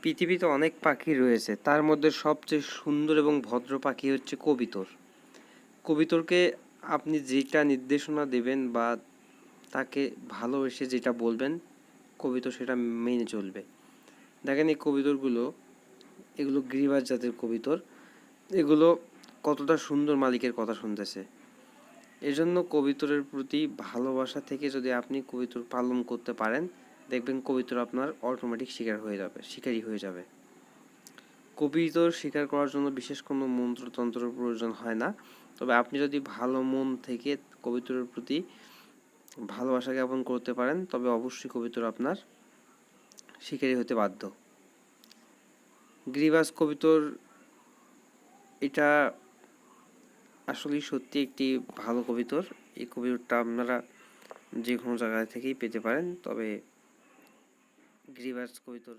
পৃথিবীতে অনেক পাখি রয়েছে, তার মধ্যে সবচেয়ে সুন্দর এবং ভদ্র পাখি হচ্ছে কবিতর। কবিতরকে আপনি যেটা নির্দেশনা দেবেন বা তাকে ভালোবেসে যেটা বলবেন, কবিতর সেটা মেনে চলবে। দেখেন এই কবিতরগুলো, এগুলো গিরিবাজ জাতের কবিতর। এগুলো কতটা সুন্দর মালিকের কথা শুনতেছে। এজন্য কবিতরের প্রতি ভালোবাসা থেকে যদি আপনি কবিতর পালন করতে পারেন, দেখবেন কবিতর আপনার অটোমেটিক শিকারী হয়ে যাবে। কবিতর শিকার করার জন্য বিশেষ কোনো মন্ত্রতন্ত্রের প্রয়োজন হয় না। তবে আপনি যদি ভালো মন থেকে কবিতরের প্রতি ভালোবাসা জ্ঞাপন করতে পারেন, তবে অবশ্যই কবিতর আপনার শিকারী হতে বাধ্য। গিরিবাজ কবিতর এটা আসলেই সত্যি একটি ভালো কবিতর। এই কবিতরটা আপনারা যে কোনো জায়গা থেকেই পেতে পারেন, তবে গিরিবাজ কবিতর